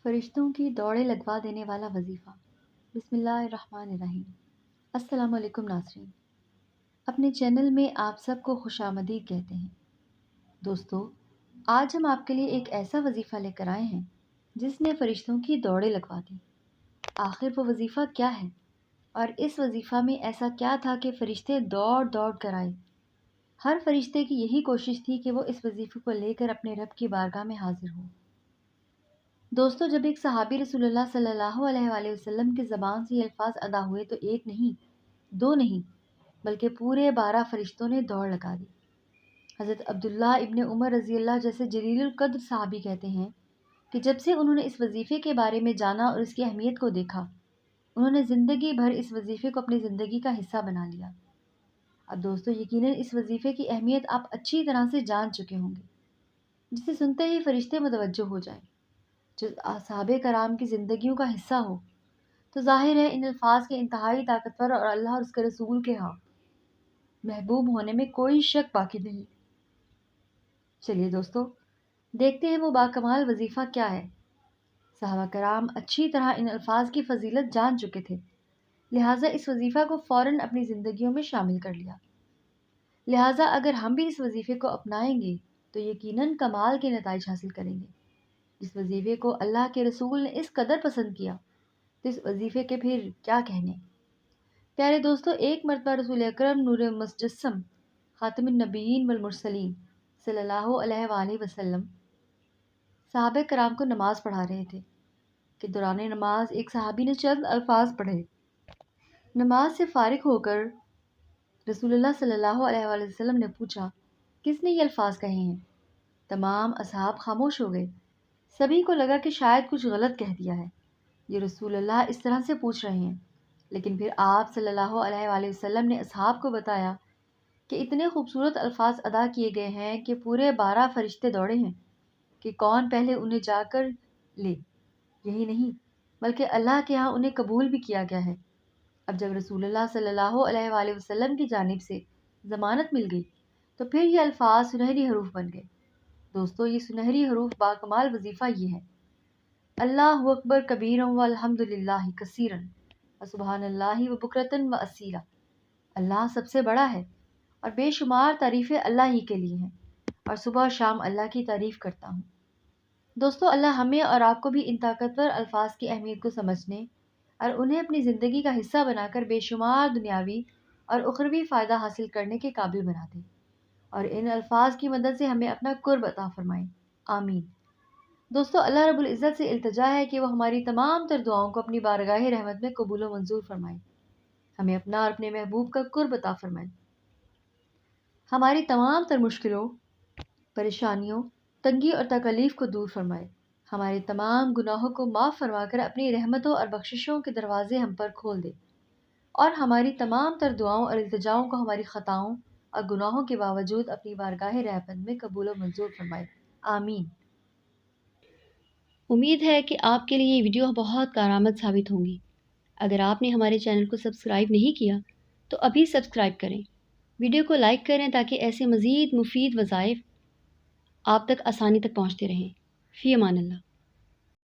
فرشتوں کی دوڑیں لگوا دینے والا وظیفہ۔ بسم اللہ الرحمن الرحیم۔ السلام علیکم ناظرین، اپنے چینل میں آپ سب کو خوش آمدید کہتے ہیں۔ دوستو، آج ہم آپ کے لیے ایک ایسا وظیفہ لے کر آئے ہیں جس نے فرشتوں کی دوڑیں لگوا دی۔ آخر وہ وظیفہ کیا ہے اور اس وظیفہ میں ایسا کیا تھا کہ فرشتے دوڑ دوڑ کر آئے؟ ہر فرشتے کی یہی کوشش تھی کہ وہ اس وظیفے کو لے کر اپنے رب کی بارگاہ میں حاضر ہو۔ دوستو، جب ایک صحابی رسول اللہ صلی اللہ علیہ وآلہ وسلم کی زبان سے یہ الفاظ ادا ہوئے تو ایک نہیں، دو نہیں، بلکہ پورے 12 فرشتوں نے دوڑ لگا دی۔ حضرت عبداللہ ابن عمر رضی اللہ جیسے جلیل القدر صحابی کہتے ہیں کہ جب سے انہوں نے اس وظیفے کے بارے میں جانا اور اس کی اہمیت کو دیکھا، انہوں نے زندگی بھر اس وظیفے کو اپنی زندگی کا حصہ بنا لیا۔ اب دوستو، یقیناً اس وظیفے کی اہمیت آپ اچھی طرح سے جان چکے ہوں گے، جسے سنتے ہی فرشتے متوجہ ہو جائیں۔ جو صحابہ کرام کی زندگیوں کا حصہ ہو تو ظاہر ہے ان الفاظ کے انتہائی طاقتور اور اللہ اور اس کے رسول کے ہاں محبوب ہونے میں کوئی شک باقی نہیں۔ چلیے دوستو، دیکھتے ہیں وہ باکمال وظیفہ کیا ہے۔ صحابہ کرام اچھی طرح ان الفاظ کی فضیلت جان چکے تھے، لہٰذا اس وظیفہ کو فوراً اپنی زندگیوں میں شامل کر لیا۔ لہٰذا اگر ہم بھی اس وظیفے کو اپنائیں گے تو یقیناً کمال کے نتائج حاصل کریں گے۔ جس وظیفے کو اللہ کے رسول نے اس قدر پسند کیا تو اس وظیفے کے پھر کیا کہنے۔ پیارے دوستو، ایک مرتبہ رسول اکرم نور مجسم خاتم النبیین والمرسلین صلی اللہ علیہ وآلہ وسلم صحابہ کرام کو نماز پڑھا رہے تھے کہ دوران نماز ایک صحابی نے چند الفاظ پڑھے۔ نماز سے فارغ ہو کر رسول اللہ صلی اللہ علیہ وآلہ وسلم نے پوچھا، کس نے یہ الفاظ کہے ہیں؟ تمام اصحاب خاموش ہو گئے۔ سبھی کو لگا کہ شاید کچھ غلط کہہ دیا ہے، یہ رسول اللہ اس طرح سے پوچھ رہے ہیں۔ لیکن پھر آپ صلی اللہ علیہ وآلہ وسلم نے اصحاب کو بتایا کہ اتنے خوبصورت الفاظ ادا کیے گئے ہیں کہ پورے 12 فرشتے دوڑے ہیں کہ کون پہلے انہیں جا کر لے۔ یہی نہیں بلکہ اللہ کے ہاں انہیں قبول بھی کیا گیا ہے۔ اب جب رسول اللہ صلی اللہ علیہ وآلہ وسلم کی جانب سے ضمانت مل گئی تو پھر یہ الفاظ سنہری حروف بن گئے۔ دوستو، یہ سنہری حروف باکمال وظیفہ یہ ہے: اللہ اکبر کبیرا والحمد للہ کثیرا وسبحان اللہ وبکرۃ واصیلا۔ اللہ سب سے بڑا ہے اور بے شمار تعریفیں اللہ ہی کے لیے ہیں، اور صبح اور شام اللہ کی تعریف کرتا ہوں۔ دوستو، اللہ ہمیں اور آپ کو بھی ان طاقتور الفاظ کی اہمیت کو سمجھنے اور انہیں اپنی زندگی کا حصہ بنا کر بے شمار دنیاوی اور اخروی فائدہ حاصل کرنے کے قابل بنا دے، اور ان الفاظ کی مدد سے ہمیں اپنا قرب عطا فرمائیں، آمین۔ دوستو، اللہ رب العزت سے التجا ہے کہ وہ ہماری تمام تر دعاؤں کو اپنی بارگاہ رحمت میں قبول و منظور فرمائے، ہمیں اپنا اور اپنے محبوب کا قرب عطا فرمائے، ہماری تمام تر مشکلوں، پریشانیوں، تنگی اور تکالیف کو دور فرمائے، ہمارے تمام گناہوں کو معاف فرما کر اپنی رحمتوں اور بخششوں کے دروازے ہم پر کھول دے، اور ہماری تمام تر دعاؤں اور التجاؤں کو ہماری خطاؤں اور گناہوں کے باوجود اپنی بارگاہ رحمت میں قبول و منظور فرمائے، آمین۔ امید ہے کہ آپ کے لیے یہ ویڈیو بہت کارآمد ثابت ہوں گی۔ اگر آپ نے ہمارے چینل کو سبسکرائب نہیں کیا تو ابھی سبسکرائب کریں، ویڈیو کو لائک کریں تاکہ ایسے مزید مفید وظائف آپ تک آسانی تک پہنچتے رہیں۔ فی امان اللہ۔